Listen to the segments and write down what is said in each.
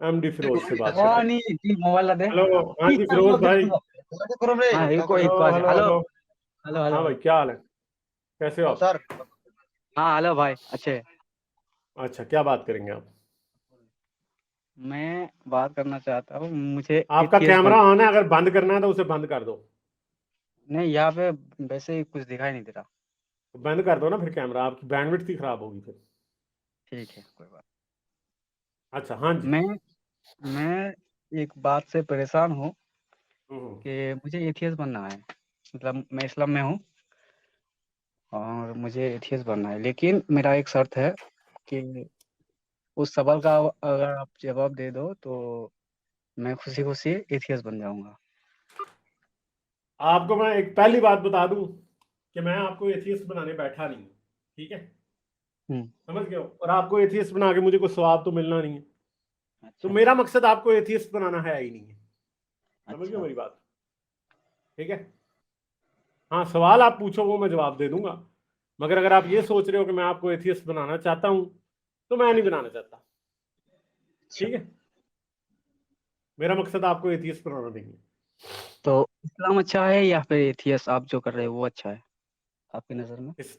MD Firoz से बात कर रहा हूँ। वानी ती मोबाइल ला दे हेलो, हाँ जी फिरोज भाई। हाँ इको हेलो इको आ hello hello hello. Hello hello हाँ भाई, क्या हाल है? कैसे हो आप? सर। हाँ हेलो भाई अच्छे। अच्छा, क्या बात करेंगे आप? मैं बात करना चाहता हूँ, मुझे आपका एथियस्ट कैमरा बनना। ऑन है, अगर बंद करना है तो उसे बंद कर दो। नहीं यहाँ पे वैसे ही कुछ दिखाई नहीं दे रहा। तो बंद कर दो ना फिर कैमरा, आपकी बैंडविड्थ ही खराब होगी फिर। ठीक है कोई बात। अच्छा, हाँ जी। मैं मैं एक बात से परेशान हूँ हम्म। कि मुझे एथियस्ट बनना है। मतलब मैं इस्लाम में हूँ और मुझे एथियस्ट बनना है, लेकिन मेरा एक शर्त है कि उस सवाल का अगर आप जवाब दे दो तो मैं खुशी खुशी एथियस्ट बन जाऊंगा। आपको मैं एक पहली बात बता दूं कि मैं आपको एथियस्ट बनाने बैठा नहीं हूं, ठीक है? हम्म। समझ गए हो? और आपको एथियस्ट बना के मुझे कोई स्वाब तो मिलना नहीं है। तो अच्छा मेरा मकसद आपको एथियस्ट बनाना है ही नहीं है। समझ गए अच्छा। मेरी बात? ठीक है। हाँ, सवाल आप पूछो वो मैं जवाब दे दूंगा। मगर अगर आप ये सोच रहे हो कि मैं आपको एथियस्ट बनाना चाहता हूं, तो मैं नहीं बनाना चाहता। अच्छा। ठीक है। मेरा मकसद आपको एथियस्ट बनाना नहीं है। तो इस्लाम अच्छा है या फिर एथियस्ट आप जो कर रहे हो वो अच्छा है आपकी नज़र में? इस,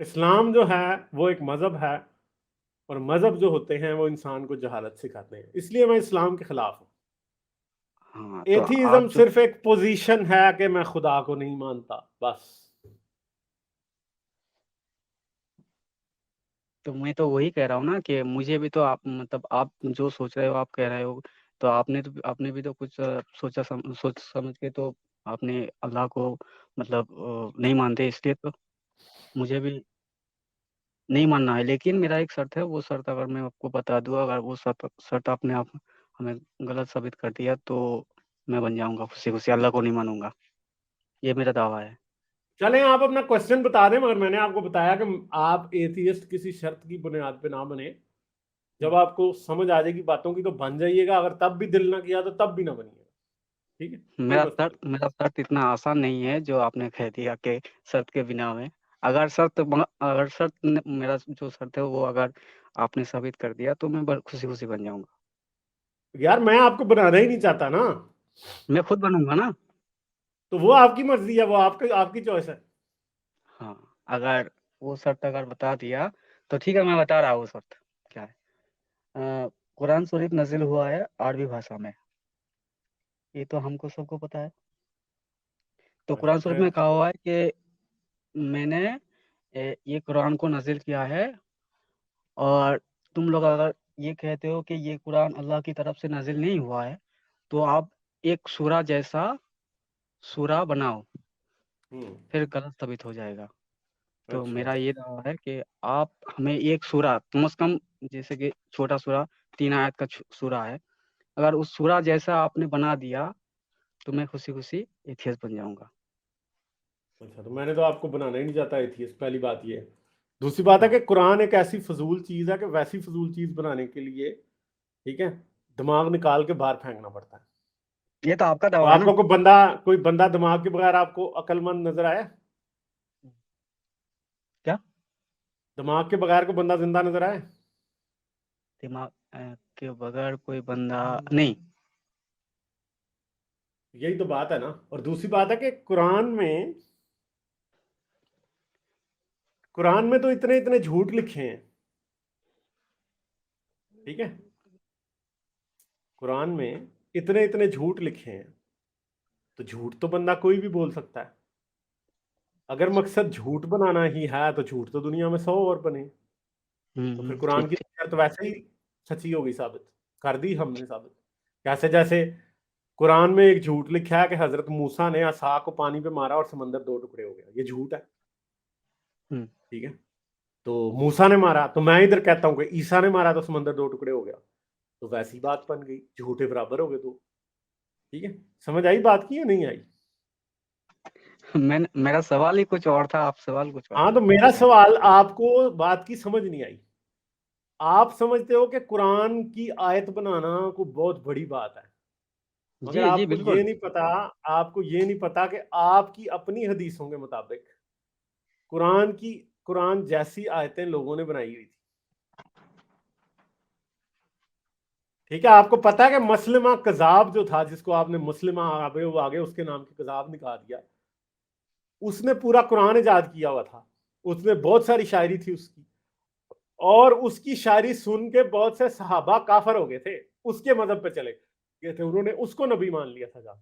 इस्लाम जो है वो एक मजहब है, और मजहब जो होते हैं वो इंसान को जहालत सिखाते हैं, इसलिए मैं इस्लाम के खिलाफ हूँ। हाँ तो आप एथीज्म जो सिर्फ एक पोजीशन है कि मैं खुदा को नहीं मानता, बस। तो मैं तो वही कह रहा हूँ ना कि मुझे भी तो आप मतलब आप जो सोच रहे हो आप कह रहे हो, तो आपने भी तो कुछ सोच समझ के तो आपने अल्लाह को मतलब नहीं मानते, इसलिए तो मुझे भी नहीं मानना है। लेकिन मेरा एक शर्त है, वो शर्त अगर मैं आपको बता दूँ, अगर वो शर्त शर्त आपने आप हमें गलत साबित कर दिया तो मैं बन जाऊंगा खुशी खुशी, अल्लाह को नहीं मानूंगा। ये मेरा दावा है। चलें, आप अपना क्वेश्चन बता दें, मगर मैंने आपको बताया कि आप एथियस्ट किसी शर्त की बुनियाद पे ना बने। जब आपको समझ आ जाएगी बातों की तो बन जाइएगा, अगर तब भी दिल ना किया तो तब भी ना बनिएगा। ठीक है, कोई मसला नहीं। मेरा शर्त इतना आसान नहीं है जो आपने कह दिया कि शर्त के बिना में। अगर मेरा जो शर्त है वो अगर आपने साबित कर दिया तो मैं खुशी खुशी बन जाऊंगा। यार, मैं आपको बनाना ही नहीं चाहता ना। मैं खुद बनूंगा ना। तो वो आपकी मर्जी है, वो आपकी आपकी चॉइस है। हाँ अगर वो शर्त अगर बता दिया तो ठीक है, मैं बता रहा हूँ वो शर्त क्या है। कुरान शरीफ नाजिल हुआ है अरबी भाषा में, ये तो हमको सबको पता है। तो अच्छा, कुरान शरीफ में फिर? कहा हुआ है कि मैंने ये कुरान को नाजिल किया है, और तुम लोग अगर ये कहते हो कि ये कुरान अल्लाह की तरफ से नाजिल नहीं हुआ है तो आप एक सूरा जैसा सूरा बनाओ, हम्म। फिर गलत साबित हो जाएगा। तो अच्छा। मेरा ये दावा है कि आप हमें एक सूरा कम से कम, जैसे कि छोटा सूरा 3 आयत का सूरा है, अगर उस सूरा जैसा आपने बना दिया तो मैं खुशी खुशी एथियस्ट बन जाऊंगा। अच्छा, तो मैंने तो आपको बनाना ही नहीं चाहता एथियस्ट, पहली बात ये है। दूसरी बात है हाँ कि कुरान एक ऐसी फजूल चीज है कि वैसी फजूल चीज बनाने के लिए, ठीक है, दिमाग निकाल के बाहर फेंकना पड़ता है। ये तो आपका तो दावा है ना। आपको कोई बंदा दिमाग के बगैर आपको अक्लमंद नजर आया? क्या? दिमाग के बगैर को बंदा जिंदा नजर आया? दिमाग के बगैर कोई बंदा नहीं। यही तो बात है ना। और दूसरी बात है कि कुरान में तो इतने इतने झूठ लिखे हैं, ठीक है? कुरान में इतने इतने झूठ लिखे हैं, तो झूठ तो बंदा कोई भी बोल सकता है। अगर मकसद झूठ बनाना ही है तो झूठ तो दुनिया में 100 और बने। तो फिर कुरान ठीक की ठीक। शर्त वैसे ही सच्ची होगी, साबित कर दी हमने साबित। कैसे? जैसे कुरान में एक झूठ लिखा है कि हजरत मूसा ने असा को पानी पे मारा और समंदर 2 टुकड़े हो गया, ये झूठ है। हम्म। ठीक है। तो मूसा ने मारा, तो मैं इधर कहता हूँ कि ईसा ने मारा तो समंदर 2 टुकड़े हो गया। तो वैसी बात बन गई, झूठे बराबर हो गए दो। ठीक है। समझ आई बात की या नहीं आई? मेरा सवाल ही कुछ और था, आप सवाल कुछ और हाँ, तो मेरा पूछ रहे सवाल, आपको बात की समझ नहीं आई। आप समझते हो कि कुरान की आयत बनाना को बहुत बड़ी बात है, हैं। मगर जी जी बिल्कुल। आपको ये नहीं पता कि आपकी अपनी हदीसों के मुताबिक कुरान की कुरान जैसी आयतें लोगों ने बनाई हुई थी। ठीक है, आपको पता है कि मसलिमा कजाब जो था, जिसको आपने मुस्लिमा आगे वो आगे उसके नाम के कजाब निकाल दिया, उसने पूरा कुरान इजाद किया हुआ था, उसमें बहुत सारी शायरी थी उसकी, और उसकी शायरी सुन के बहुत से सहाबा काफर हो गए थे, उसके मजहब पे चले गए थे, उन्होंने उसको नबी मान लिया था जा।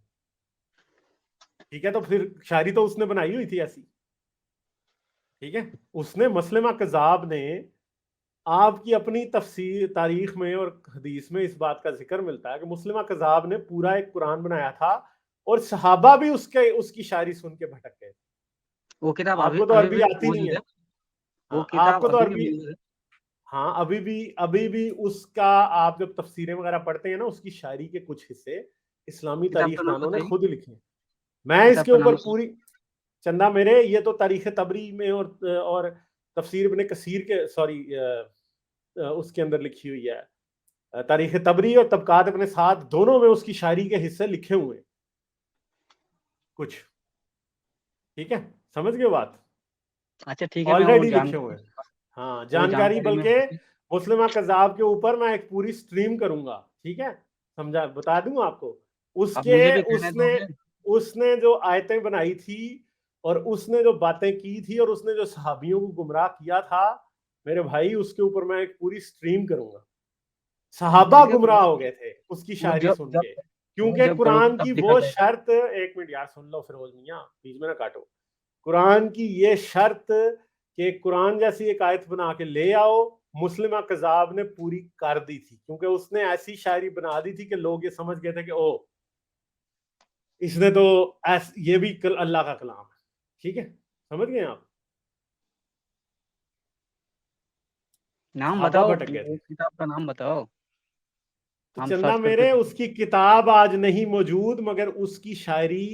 ठीक है, तो फिर शायरी तो उसने बनाई हुई थी ऐसी। ठीक है, उसने मसलिमा कजाब ने, आपकी अपनी तफसीर तारीख में और हदीस में इस बात का जिक्र मिलता है कि मुस्लिमा कजाब ने पूरा एक कुरान बनाया था, और सहाबा भी उसकी शायरी सुन के भटक गए। वो किताब अभी आपको तो अभी अरबी भी आती नहीं मौजूद है। है? वो हाँ, किताब आपको तो अभी भी अरबी, मौजूद है? हाँ, अभी भी उसका, आप जब तफसीरें वगैरह पढ़ते हैं ना, उसकी शायरी के कुछ हिस्से इस्लामी किताब का तारीख नाम दानों ने बताइए। खुद लिखे हैं। मैं किताब इसके का ऊपर नाम पूरी, चंदा मेरे, ये तो तारीख तबरी में और तफसीर इब्ने कसीर के, सॉरी, उसके अंदर लिखी हुई है। तारीख तबरी और तबकात अपने साथ दोनों में उसकी शायरी के हिस्से लिखे हुए हैं कुछ। ठीक है, समझ गए बात? अच्छा ठीक है, मैं वो ऑलरेडी लिखे हुए जानकारी, हैं। हाँ, वो जानकारी, जानकारी में बल्कि मुस्लिमा कज़ाब के ऊपर मैं एक पूरी स्ट्रीम करूंगा। ठीक है, समझा, बता दूंगा आपको। अब उसके मुझे भी कहने उसने दोगे? उसने जो आयतें बनाई थी, और उसने जो बातें की थी, और उसने जो सहाबियों को गुमराह किया था, मेरे भाई, उसके ऊपर मैं एक पूरी स्ट्रीम करूंगा। सहाबा ठीक है, गुमराह हो गए थे उसकी वो शायरी जब सुन जब के, वो क्योंकि जब करोगे कुरान की तब देखा वो जाएगा। शर्त, एक मिनट यार सुन लो फिरोज मियां, बीच में ना काटो। कुरान की ये शर्त कि कुरान जैसी एक आयत बना के ले आओ, मुस्लिमा कजाब ने पूरी कर दी थी, क्योंकि उसने ऐसी शायरी बना दी थी कि लोग ये समझ गए थे कि ओ, इसने तो ये भी अल्लाह का कलाम है। ठीक है, समझ गए आप? नाम सहाबा बताओ, भटक गए वो थे। किताब का नाम बताओ, तो हम चंदा सर्च करके मेरे, देखें। उसकी किताब आज नहीं मौजूद, मगर उसकी शायरी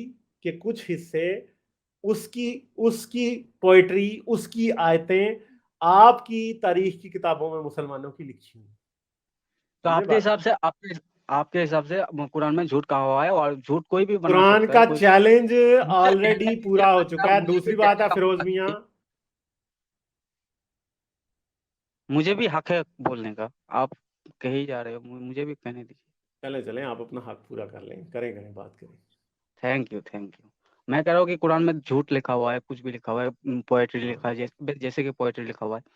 के कुछ हिस्से, उसकी उसकी पोइट्री, उसकी आयतें आपकी तारीख की किताबों में मुसलमानों की लिखी हुई। तो समझे आपके बात? हिसाब से आपके हिसाब से कुरान में झूठ कहा हुआ है, और झूठ कोई भी बना कुरान सकता है, का कोई। चैलेंज मुझे कहने ऑलरेडी दीजिए, पूरा हो अच्छा चुका है। मुझे भी दूसरी बात कहने है का फिरोज मौका मियां, दीजिए। मुझे भी हक है बोलने का। आप कहे ही जा रहे हो, मुझे भी कहने दीजिए। चले चले, आप अपना हक पूरा कर लें, करें करें, बात करें। Thank you, thank you. मैं कह रहा हूँ कि कुरान में झूठ लिखा हुआ है, कुछ भी लिखा हुआ है, पोएट्री हाँ, लिखा है, जैसे कि पोएट्री लिखा हुआ है। हाँ,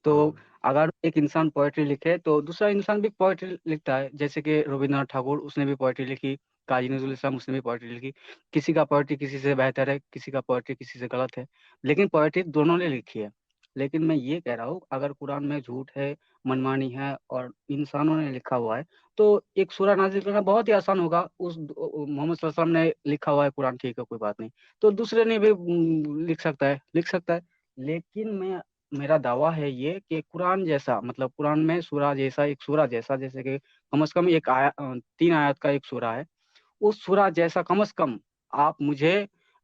तो अगर एक इंसान पोएट्री लिखे तो दूसरा इंसान भी पोएट्री लिखता है, जैसे कि रविन्द्रनाथ ठाकुर, उसने भी पोएट्री लिखी। काजी नजरुल इस्लाम, उसने भी पोएट्री लिखी। किसी का पोएट्री किसी से बेहतर है, किसी का पोएट्री किसी से गलत है, लेकिन पोएट्री दोनों ने लिखी है। लेकिन मैं ये कह रहा हूँ, अगर कुरान में झूठ है, मनमानी है, और इंसानों ने लिखा हुआ है, तो एक सूरा नाजिल करना बहुत ही आसान होगा। उस मोहम्मद सल्लल्लाहु अलैहि वसल्लम ने लिखा हुआ है कुरान, ठीक है, कोई बात नहीं। तो दूसरे ने भी लिख सकता है, लिख सकता है। लेकिन मेरा दावा है ये कि कुरान जैसा, मतलब कुरान में सूरा जैसा, एक सूरा जैसा, जैसे कि कम से कम 3 आयत का एक सूरा है, उस सूरा जैसा कम से कम आप मुझे,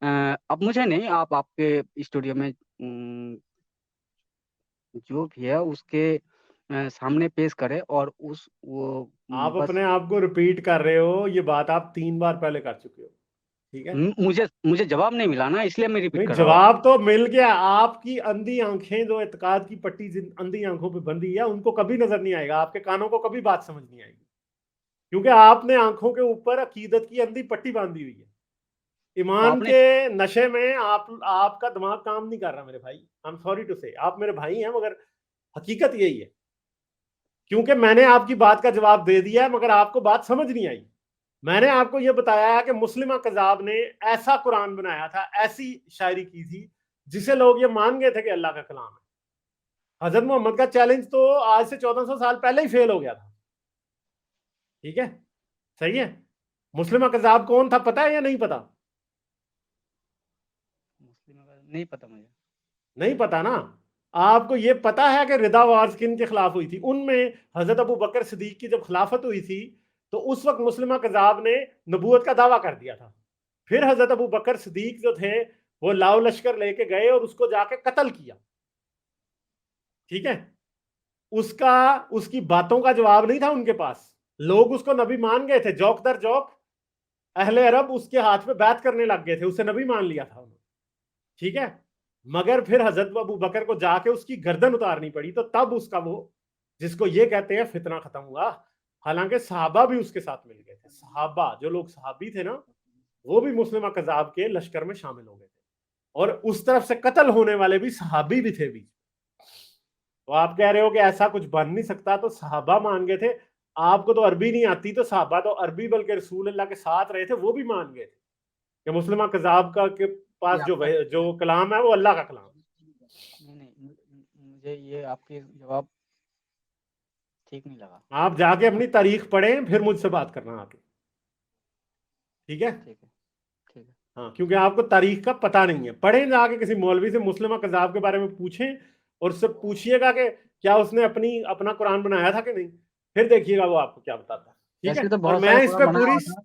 अब मुझे नहीं, आप आपके स्टूडियो में जो भी है उसके सामने पेश करें, और उस वो आप बस। अपने आप को रिपीट कर रहे हो, ये बात आप 3 बार पहले कर चुके हो। ठीक है, मुझे मुझे जवाब नहीं मिला ना, इसलिए मैं रिपीट नहीं, कर रहा हूँ। जवाब तो मिल गया। आपकी अंधी आंखें, जो एतकाद की पट्टी अंधी आंखों पे बंधी है, उनको कभी नजर नहीं आएगा, आपके कानों को कभी बात समझ नहीं आएगी, क्योंकि आपने आंखों के ऊपर अकीदत की अंधी पट्टी बांधी हुई है। तो ईमान आपने, के नशे में आपका दिमाग काम नहीं कर रहा मेरे भाई। आई एम सॉरी टू से, आप मेरे भाई हैं, मगर हकीकत यही है। क्योंकि मैंने आपकी बात का जवाब दे दिया है, मगर आपको बात समझ नहीं आई। मैंने आपको यह बताया है कि मुस्लिमा कजाब ने ऐसा कुरान बनाया था, ऐसी शायरी की थी, जिसे लोग ये मान गए थे कि अल्लाह का कलाम है। हजरत मोहम्मद का चैलेंज तो आज से 1400 साल पहले ही फेल हो गया था। ठीक है, सही है। मुस्लिमा कजाब कौन था, पता है या नहीं पता? मुस्लिम नहीं पता मुझे। नहीं पता ना? आपको ये पता है कि रिदा वार्स किन के खिलाफ हुई थी? उनमें हजरत अबू बकर सिद्दीक की जब खिलाफत हुई थी, तो उस वक्त मुस्लिमा कजाब ने नबूवत का दावा कर दिया था। फिर हजरत अबू बकर सिद्दीक जो थे, वो लाव लश्कर लेके गए और उसको जाके कत्ल किया। ठीक है, उसका उसकी बातों का जवाब नहीं था उनके पास। लोग उसको नबी मान गए थे, जौक दर जौक अहले अरब उसके हाथ में बैत करने लग गए थे, उसे नबी मान लिया था उन्होंने। ठीक है, मगर फिर हजरत अबू बकर को जाके उसकी गर्दन उतारनी पड़ी, तो तब उसका वो, जिसको ये कहते हैं फितना, खत्म हुआ। हालांकि सहाबा भी उसके साथ मिल गए थे। सहाबा, जो लोग सहाबी थे ना, वो भी मुस्लिमा कज़ाब के लश्कर में शामिल हो गए थे, और उस तरफ से कत्ल होने वाले भी सहाबी भी थे भी। तो आप कह रहे हो कि ऐसा कुछ बन नहीं सकता, तो सहाबा मान गए थे। आपको तो अरबी नहीं आती, तो सहाबा तो अरबी बल्कि रसूल अल्लाह के साथ रहे थे, वो भी मान गए थे कि मुस्लिमा कज़ाब का के ये पास आपका जो कलाम है वो अल्लाह का कलाम। नहीं, मुझे ये आपके जवाब ठीक नहीं लगा। आप जाके अपनी तारीख पढ़ें, फिर मुझसे बात करना आके, ठीक है? ठीक है, ठीक है। हाँ, क्योंकि आपको तारीख का पता नहीं है। पढ़ें जाके किसी मौलवी से, मुस्लिमा कज़ाब के बारे में पूछें, और उससे पूछिएगा कि क्या उसने अपना कुरान बनाया था कि नहीं, फिर देखिएगा वो आपको क्या बताता है, ठीक ऐसे तो है? और बहुत सारे मैं इस कुरान पे बनाया पूरी, हुआ था,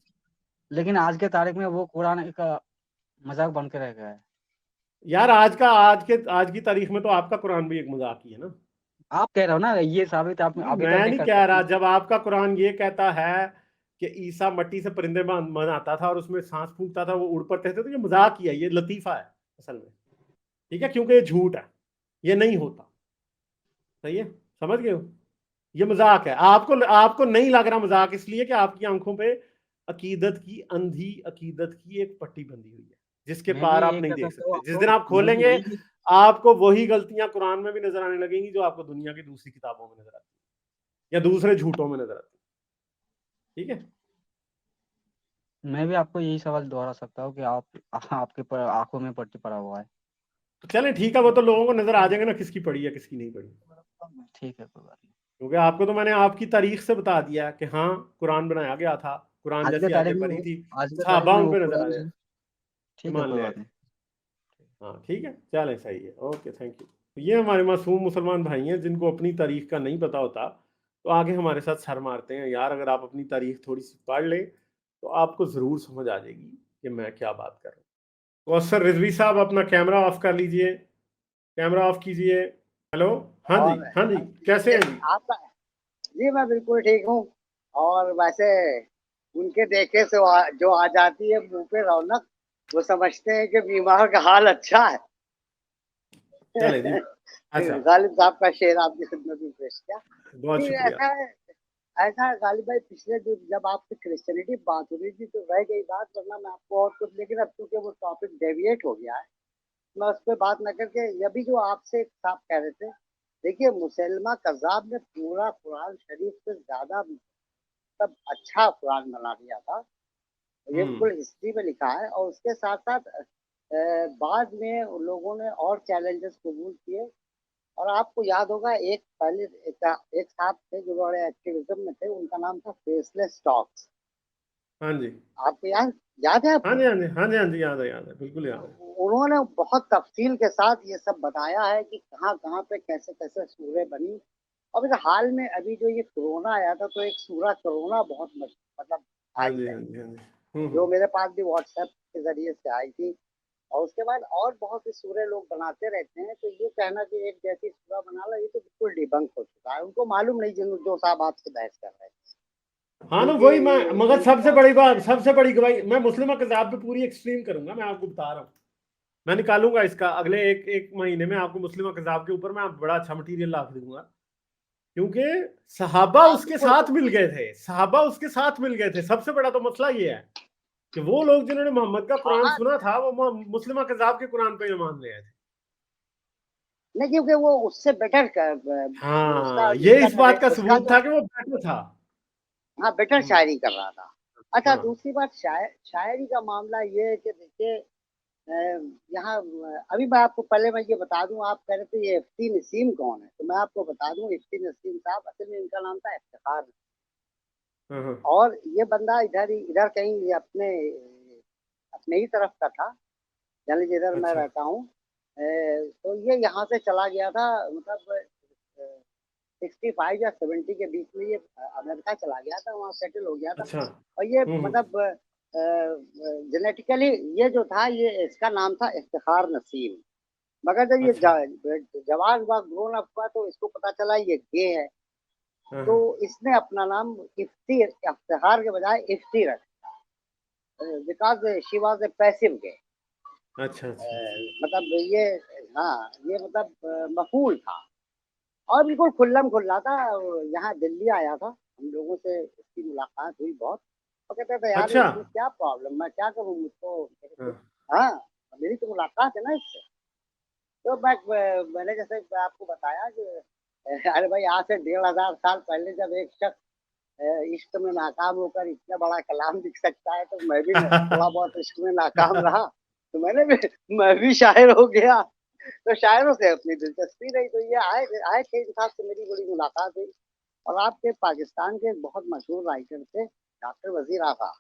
लेकिन आज के तारीख में वो कुरान एक मजाक बन के रह गया है। यार आज की तारीख में तो आपका कुरान भी एक मजाक ही है ना। आप कह रहे हो ना, ये साबित आप अभी तक मैं नहीं नहीं कर कह सकते। रहा। जब आपका कुरान ये कहता है कि ईसा मट्टी से परिंदे बनाता था और उसमें सांस फूंकता था, वो उड़ पड़ते थे, तो ये मजाक ही है, ये लतीफा है असल में, ठीक है? क्योंकि ये झूठ है, ये नहीं होता। सही है, समझ गए हो? ये मजाक है। आपको आपको नहीं लग रहा मजाक, इसलिए कि आपकी आंखों पे अकीदत की, अंधी अकीदत की एक पट्टी बंधी हुई है, जिसके मैं भी पार आप यही नहीं कह देख सकता हूँ सकते। जिस आपको, दिन आप मैं भी खोलेंगे, यही आपको वही गलतियां कुरान में भी नजर आने लगेंगी जो आपको दुनिया की दूसरी किताबों में नजर आती है, या दूसरे झूठों में नजर आती है, ठीक है? मैं भी आपको यही सवाल दोहरा सकता हूँ कि आपके आंखों में पट्टी पड़ा हुआ है। तो चलें, ठीक है, वो तो लोगों को नजर आ जाएगा ना किसकी पड़ी है किसकी नहीं पड़ी। ठीक है, कोई बात नहीं। क्योंकि आपको तो मैंने आपकी तारीख से बता दिया कि हाँ, कुरान बनाया गया था, कुरान आज के जैसी तारीख आयतें में पढ़ी थी, आज के तारीख सहाबा में उन वो पे नजर आ कुरान रहे से। थे, ठीक है, मान कोई ले बात आए। नहीं। हाँ ठीक है, चलें, सही है, ओके, थैंक यू। तो ये हमारे मासूम मुसलमान भाई हैं जिनको अपनी तारीख का नहीं पता होता, तो आगे हमारे साथ सर मारते हैं। यार, अगर आप अपनी तारीख थोड़ी सी पढ़ लें तो आपको ज़रूर समझ आ जाएगी कि मैं क्या बात कर रहा हूँ। तो सर रिजवी साहब, अपना कैमरा ऑफ कर लीजिए, कैमरा ऑफ कीजिए। हेलो, हाँ जी, और हाँ जी, कैसे ये हैं जी? आपका जी, मैं बिल्कुल ठीक हूँ। और वैसे उनके देखे से जो आ जाती है मुंह पे रौनक, वो समझते हैं कि बीमार का हाल अच्छा है। चलें जी। अच्छा, गालिब साहब का शेर आपकी खिदमत में पेश किया। बहुत जी, शुक्रिया। ऐसा है गालिब भाई, पिछले दिन जब आपसे क्रिश्चियनिटी बात हो रही थी तो रह गई बात, वरना मैं आपको और कुछ, लेकिन अब चूंकि वो टॉपिक डेविएट हो गया है, मैं उस पर बात न करके अभी जो आपसे साहब कह रहे थे, देखिए मुसलमा कज़ाब ने पूरा कुरान शरीफ से ज्यादा सब अच्छा कुरान बना दिया था। ये हम्म। बिल्कुल हिस्ट्री में लिखा है। और उसके साथ साथ बाद में उन लोगों ने और चैलेंजेस कबूल किए। और आपको याद होगा, एक पहले एक साहब थे जो बड़े एक्टिविज्म में थे, उनका नाम था फेसलेस टॉक्स। हाँ जी, आपको याद याद है हाँ आपको? जी, हाँ जी, हाँ जी, हाँ जी, याद है, बिल्कुल याद है। उन्होंने बहुत तफसील के साथ ये सब बताया है कि कहाँ कहाँ पे कैसे कैसे सूरह बनी। और फिर हाल में अभी जो ये कोरोना आया था, तो एक सूरह कोरोना बहुत मतलब हाँ आई जी, है, हाँ जी, हाँ जी। जो मेरे पास भी व्हाट्सएप के जरिए से आई थी। और उसके बाद और बहुत सी सूरह लोग बनाते रहते हैं, तो ये कहना कि एक जैसी सूरह बना लो, ये तो बिल्कुल डिबंक हो चुका है। उनको मालूम नहीं जिन जो साहब आपसे बहस कर रहे हैं, हाँ ना, क्योंकि वही मैं, मगर सबसे उनका बड़ी बात, सबसे बड़ी गवाही मैं मुस्लिम कज़ाब पे पूरी एक्सट्रीम करूंगा। मैं आपको बता रहा हूँ, मैं निकालूंगा इसका अगले एक एक महीने में, आपको मुस्लिम कज़ाब के ऊपर मैं बड़ा अच्छा मटीरियल ला के दूंगा। क्योंकि सहाबा हाँ उसके बिल्कुल साथ मिल बिल्कुल। गए थे, सहाबा उसके साथ मिल गए थे। सबसे बड़ा तो मसला ये है कि वो लोग जिन्होंने मोहम्मद का कुरान हाँ, सुना था, वो मुस्लिम कज़ाब के कुरान पे ईमान ले आए थे। नहीं क्योंकि वो उससे बेटर उसका हाँ, ये जिसका इस बात का उसका सबूत जो, था कि वो बेटर था। हाँ, बेटर हम्म, शायरी कर रहा था। अच्छा, हाँ, दूसरी बात, शायरी का मामला ये है कि देखिए, यहाँ अभी मैं आपको पहले मैं ये बता दूं, आप कह रहे थे ये इफ्ती नसीम कौन है, तो मैं आपको बता दूं, इफ्ती नसीम साहब असल में इनका नाम था इफ्तिखार। हाँ, हाँ। और ये बंदा इधर कहीं ये अपने अपने ही तरफ का था, यानी जिधर मैं अच्छा, रहता हूँ। तो ये यहाँ से चला गया था, मतलब 65 या 70 के बीच में ये अमेरिका चला गया था, वहाँ सेटल हो गया था। अच्छा। और ये हम्म। मतलब जेनेटिकली ये जो था, ये इसका नाम था इफ्तिखार नसीम। मगर जब ये अच्छा। जवान हुआ, ग्रोन अप हुआ, तो इसको पता चला ये गे है। हाँ, तो हाँ। इसने अपना नाम इफ्तिखार के बजाय इफ्ती रखा, because she was a passive gay. अच्छा, अच्छा, अच्छा। मतलब ये, हाँ, ये मतलब मकबूल था। और बिल्कुल खुल्लम खुल्ला था। यहाँ दिल्ली आया था, हम लोगों से उसकी मुलाकात हुई बहुत। वो कहता था यार अच्छा। इसमें क्या प्रॉब्लम, मैं क्या करूँ, मुझको हाँ। हाँ मेरी तो मुलाकात है ना इससे। तो मैंने जैसे आपको बताया कि अरे भाई आज से 1500 साल पहले जब एक शख्स इश्क में नाकाम होकर इतना बड़ा कलाम लिख सकता है, तो मैं भी थोड़ा बहुत इश्क में नाकाम रहा, तो मैं भी शायर हो गया। तो शायरों से अपनी दिलचस्पी रही, तो ये आए आए थे साहब से मेरी बड़ी मुलाकात हुई। और आपके पाकिस्तान के एक बहुत मशहूर राइटर थे डॉक्टर वजीर आगा,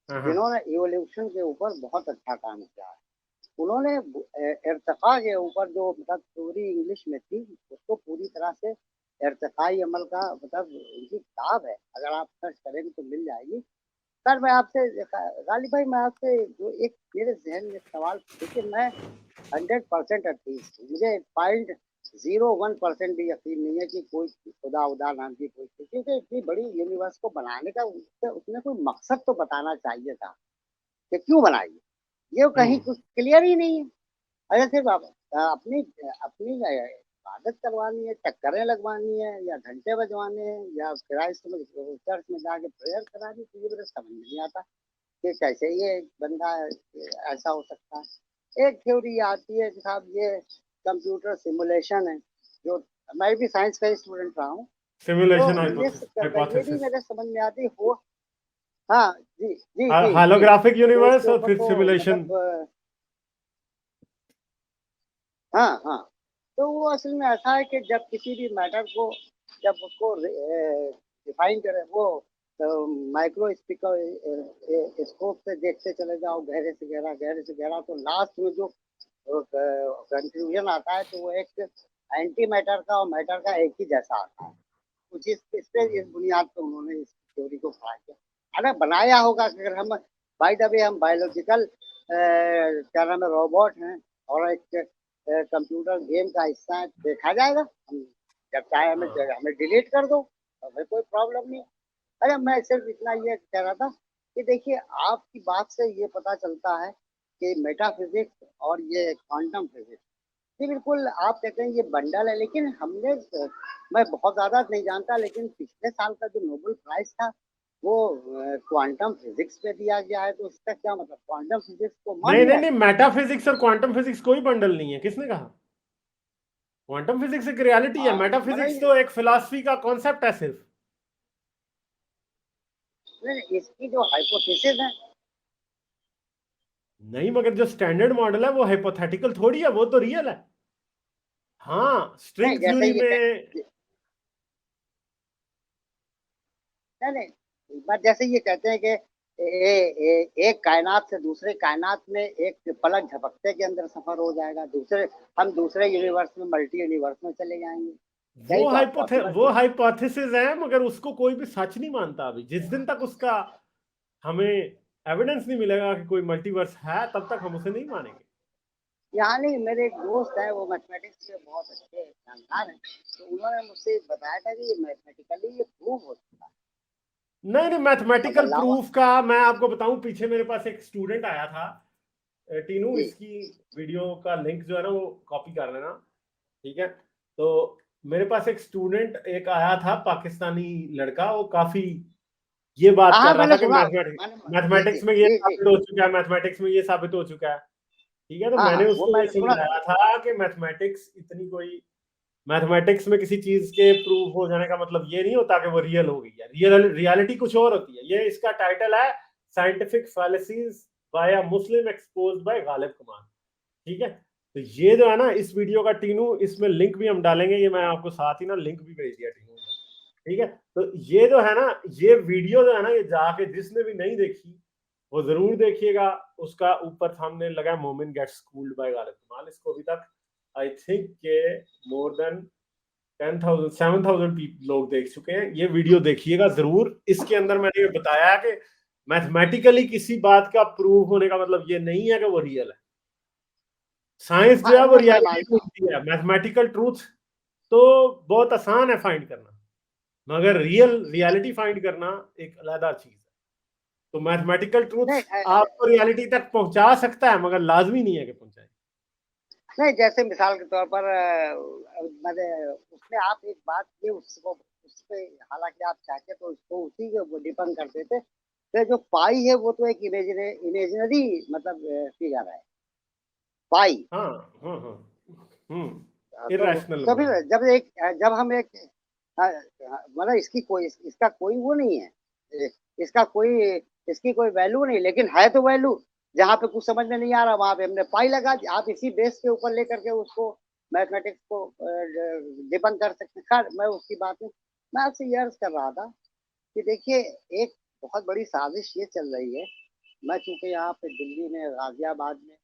हाँ। जिन्होंने इवोल्यूशन के ऊपर बहुत अच्छा काम किया है। उन्होंने इर्तिका के ऊपर जो मतलब थ्योरी इंग्लिश में थी, उसको पूरी तरह से इर्तिकाई अमल का मतलब उनकी किताब है, अगर आप सर्च करेंगे तो मिल जाएगी। सर मैं आपसे गालिब भाई, मैं आपसे जो एक मेरे जहन में सवाल, देखिए मैं 100% अथीस्ट हूँ, मुझे 0.01% भी यकीन नहीं है कि कोई खुदा उदा नाम की कोई चीज़, क्योंकि इतनी बड़ी यूनिवर्स को बनाने का उसने कोई मकसद तो बताना चाहिए था कि क्यों बनाई, ये कहीं कुछ क्लियर ही नहीं है। अरे सिर्फ अपनी अपनी इबादत करवानी है, चक्करें लगवानी है, या घंटे बजवाने हैं, या क्राइस्ट में चर्च में जाके प्रेयर करानी, तो ये मुझे समझ नहीं आता कि कैसे ये बंदा ऐसा हो सकता है। एक थ्योरी आती है कि साहब ये कंप्यूटर सिमुलेशन है, जो मैं भी साइंस का स्टूडेंट रहा हूँ, सिमुलेशन तो ये भी हाइपोथेसिस, मेरे समझ में आती हो। हाँ जी जी जी जी। होलोग्राफिक तो यूनिवर्स उसके और ऊपर फिर तो सिमुलेशन। मतलब हाँ हाँ, तो वो असल में ऐसा है कि जब किसी भी मैटर को, जब उसको डिफाइन करें, वो माइक्रो स्कोप से देखते चले जाओ, गहरे से गहरा गहरे से गहरा, तो लास्ट में जो कंक्लूजन आता है, तो वो एक एंटी मैटर का और मैटर का एक ही जैसा आता है। कुछ इस पे इस बुनियाद पे उन्होंने इस थ्योरी को खड़ा किया। अगर बनाया होगा कि अगर हम बाय द वे हम बायोलॉजिकल क्या नाम है रोबोट हैं और एक कंप्यूटर गेम का हिस्सा है, देखा जाएगा, हम जब चाहे हमें हमें डिलीट कर दो, हमें कोई प्रॉब्लम नहीं। अरे मैं सिर्फ इतना ये कह रहा था कि देखिए आपकी बात से ये पता चलता है कि मेटाफिजिक्स और ये क्वांटम फिजिक्स, जी बिल्कुल आप कहते हैं ये बंडल है, लेकिन मैं बहुत ज़्यादा नहीं जानता, लेकिन पिछले साल का जो नोबेल प्राइज़ था, वो क्वांटम फिजिक्स पे दिया गया है, तो इसका क्या मतलब, क्वांटम फिजिक्स को मान नहीं नहीं लिया नहीं, गया? मेटाफिजिक्स और क्वांटम फिजिक्स कोई बंडल नहीं है, किसने कहा? क्वांटम फिजिक्स एक रियलिटी है, मगर मेटाफिजिक्स तो एक फिलॉसफी का कॉन्सेप्ट है सिर्फ। इसकी जो हाइपोथेसिस है, नहीं, मगर जो स्टैंडर्ड मॉडल है वो हाइपोथेटिकल थोड़ी है, वो तो रियल है। हाँ, नहीं स्ट्रिंग जैसे थ्योरी ये में। नहीं नहीं, बट जैसे ये कहते हैं कि एक कायनात से दूसरे कायनात में एक पलक झपकते के अंदर सफर हो जाएगा, हम दूसरे यूनिवर्स में, मल्टी यूनिवर्स में चले जाएंगे, यही तो आप पॉसिबल वो थी। हाइपोथेसिस है, मगर उसको कोई भी सच नहीं मानता अभी। जिस दिन तक उसका हमें एविडेंस नहीं मिलेगा कि कोई मल्टीवर्स है, तब तक हम उसे नहीं मानेंगे। यहाँ नहीं, मेरे एक दोस्त है, वो मैथमेटिक्स के बहुत अच्छे जानकार हैं, तो उन्होंने मुझसे बताया था कि ये मैथमेटिकली ये प्रूव हो चुका है। नहीं नहीं, अब मैथमेटिकल अलावा प्रूफ का मैं आपको बताऊं, पीछे मेरे पास एक स्टूडेंट आया था, टीनू, जी इसकी वीडियो का लिंक जो है ना वो कॉपी कर लेना, ठीक है? तो मेरे पास एक स्टूडेंट एक आया था, पाकिस्तानी लड़का, वो काफी ये बात हाँ हाँ, कर रहा मैंने था कि सुना, जी जी मैथमेटिक्स में ये जी जी। साबित हो चुका है, मैथमेटिक्स में ये साबित हो चुका है, ठीक है? तो हाँ हाँ, मैंने वो उसको ये मैंने सुना था। समझाया था कि मैथमेटिक्स में किसी चीज के प्रूव हो जाने का मतलब ये नहीं होता कि वो रियल हो गई है। रियलिटी कुछ और होती है। ये इसका टाइटल है साइंटिफिक फैलेसीज बाय अ मुस्लिम एक्सपोज्ड बाय गालिब कमान, ठीक है? तो ये जो है ना इस वीडियो का, टीनू, इसमें लिंक भी हम डालेंगे, ये मैं आपको साथ ही ना लिंक भी भेज दिया टीनू, ठीक है? तो ये जो है ना, ये वीडियो जो है ना, ये जाके जिसने भी नहीं देखी वो जरूर देखिएगा। उसका ऊपर सामने लगा मोमिन गेट स्कूल्ड बाय गालिब कमाल। इसको अभी तक आई थिंक के मोर देन 10,000 7,000 लोग देख चुके हैं। ये वीडियो देखिएगा जरूर। इसके अंदर मैंने ये बताया है कि मैथमेटिकली किसी बात का प्रूव होने का मतलब ये नहीं है कि वो रियल है। साइंस जो हाँ है वो वो मैं रियलिटी मानता हूँ। ढूंढती है, मैथमेटिकल ट्रूथ तो बहुत आसान है फाइंड करना, मगर रियलिटी फाइंड करना एक अलग चीज है। तो मैथमेटिकल ट्रूथ नहीं आपको रियलिटी तक पहुंचा सकता है, मगर लाजमी नहीं है कि पहुंचाए। नहीं, जैसे मिसाल के तौर पर मैंने उसमें आप एक बात ये उसको उस पे, हालांकि आप चाहते तो उसको उसी के वो डिपेंड करते थे। तो जो पाई है वो तो एक इमेजिनरी मतलब फिगर है पाई। हाँ हाँ हाँ। तो इरेशनल तो फिर नंबर। जब हम एक मतलब इसका कोई वो नहीं है, ए, इसका कोई इसकी कोई वैल्यू नहीं, लेकिन है तो वैल्यू। जहाँ पे कुछ समझ में नहीं आ रहा वहां पे हमने पाई लगा दी। आप इसी बेस के ऊपर लेकर के उसको मैथमेटिक्स को डिपेंड कर सकते हैं। खैर मैं उसकी बात नहीं, मैं आपसे ये अर्ज कर रहा था कि देखिए, एक बहुत बड़ी साजिश ये चल रही है। मैं चूंकि यहाँ पे दिल्ली में, गाजियाबाद में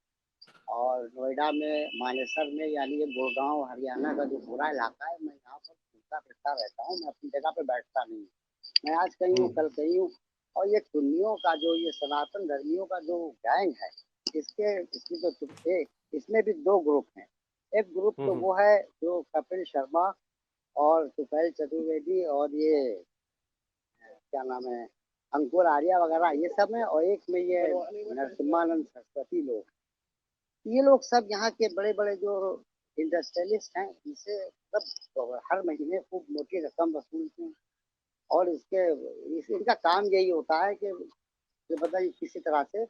और नोएडा में, मानेसर में, यानी ये गुड़गांव हरियाणा का जो पूरा इलाका है, मैं यहाँ पर घूमता फिरता रहता हूँ। मैं अपनी जगह पे बैठता नहीं हूँ। मैं आज कहीं हूँ, कल कहीं हूँ। और ये सुन्नियों का जो, ये सनातन धर्मियों का जो गैंग है, इसकी जो इसमें भी दो ग्रुप हैं। एक ग्रुप तो वो है जो कपिल शर्मा और सुफैल चतुर्वेदी और ये क्या नाम है, अंकुर आर्या वगैरह, ये सब है। और एक में ये नरसिम्हानंद सरस्वती लोग, ये लोग सब यहाँ के बड़े बड़े जो इंडस्ट्रियलिस्ट हैं, इनसे सब हर महीने खूब मोटी रकम वसूलते हैं। और इनका काम यही होता है कि ये बताइए किसी तरह से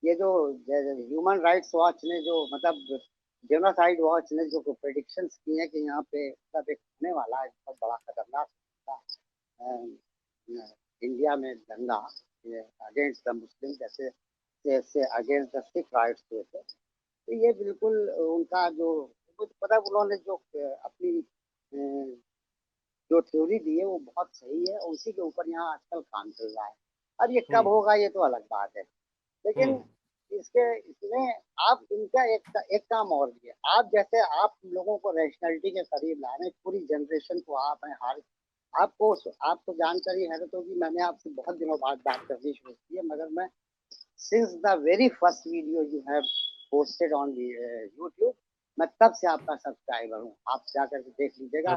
ये जो ह्यूमन राइट्स वॉच ने जो मतलब जेनोसाइड वॉच ने जो प्रेडिक्शंस की है कि यहाँ पे मतलब एक होने वाला है बहुत बड़ा खतरनाक इंडिया में दंगा अगेंस्ट द मुस्लिम, जैसे अगेंस्ट द सिख राइट्स हुए थे। तो ये बिल्कुल उनका जो कुछ पता, उन्होंने जो अपनी जो थ्योरी दी है वो बहुत सही है, और उसी के ऊपर यहाँ आजकल काम चल रहा है। अब ये कब होगा ये तो अलग बात है, लेकिन इसमें आप इनका एक काम और भी है। आप जैसे आप लोगों को रैशनैलिटी के करीब ला रहे हैं, पूरी जनरेशन को आप हैं हार। आपको जानकारी है तो कि मैंने आपसे बहुत दिनों बाद बात करनी शुरू की है, मगर मैं since the very first video you have posted on YouTube, मैं तब से आपका सब्सक्राइबर हूँ। आप जाकर के देख लीजिएगा।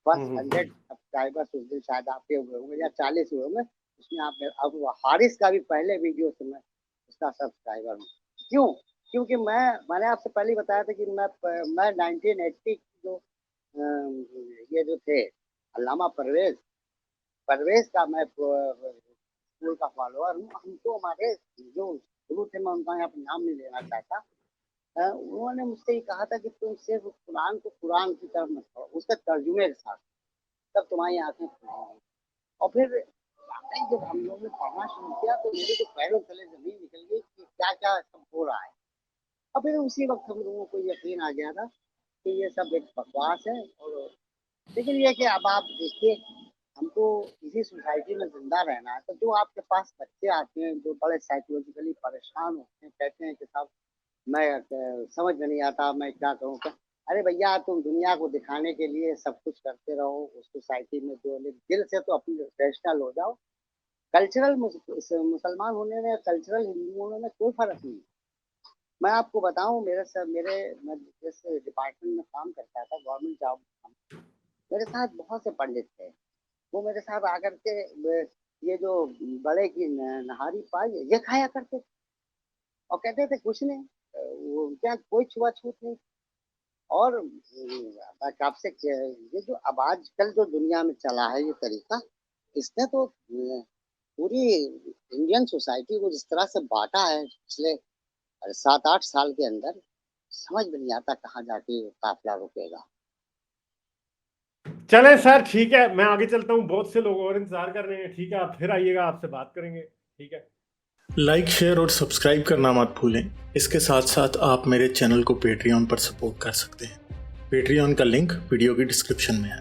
फर्स्ट 100 सब्सक्राइबर्स उस दिन शायद आपके हुए होंगे या 40 हुए होंगे। उसमें आप हारिस का भी पहले वीडियो से मैं उसका सब्सक्राइबर हूँ। क्यों? क्योंकि मैंने आपसे पहले ही बताया था कि मैं 1980 की जो ये जो थे अल्लामा परवेज का मैं स्कूल का फॉलोअर हूँ। हमको हमारे जो गुरु थे, मैं उनका यहाँ पर नाम नहीं लेना चाहता, उन्होंने मुझसे ये कहा था कि तुम सिर्फ कुरान को कुरान की तरफ मत पढ़ो, उसके तर्जुमे के साथ, तब तुम्हारी आंखें खुलेंगी। और फिर जब हम लोगों ने पढ़ना शुरू किया तो मेरे तो पैरों तले जमीन निकल गई कि क्या क्या सब हो रहा है। और फिर उसी वक्त हम लोगों को यकीन आ गया था कि ये सब एक बकवास है। और लेकिन ये कि अब आप देखिए, हमको इसी सोसाइटी में जिंदा रहना है। तो जो आपके पास बच्चे आते हैं जो बड़े साइकोलॉजिकली परेशान होते हैं, कहते हैं कि साहब मैं समझ में नहीं आता, मैं क्या करूँ क्या। अरे भैया, तुम दुनिया को दिखाने के लिए सब कुछ करते रहो उस सोसाइटी में, जो दिल से तो अपनी रैशनल हो जाओ। कल्चरल मुसलमान होने में, कल्चरल हिंदू होने में कोई फर्क नहीं। मैं आपको बताऊं, मैं जिस डिपार्टमेंट में काम करता था, गवर्नमेंट जॉब, मेरे साथ बहुत से पंडित थे। वो मेरे साथ आकर के ये जो बड़े की नहारी पाई ये खाया करते थे और कहते थे कुछ नहीं, वो क्या कोई छुआछूत नहीं। और आपसे ये जो अब आजकल जो दुनिया में चला है ये तरीका, इसने तो पूरी इंडियन सोसाइटी को जिस तरह से बांटा है पिछले 7-8 साल के अंदर, समझ में नहीं आता कहाँ जाके काफिला रुकेगा। चले सर, ठीक है, मैं आगे चलता हूँ, बहुत से लोग और इंतजार कर रहे हैं। ठीक है, आप फिर आइएगा, आपसे बात करेंगे। ठीक है, लाइक, शेयर और सब्सक्राइब करना मत भूलें। इसके साथ साथ आप मेरे चैनल को पेट्रियन पर सपोर्ट कर सकते हैं। पेट्रियन का लिंक वीडियो की डिस्क्रिप्शन में है।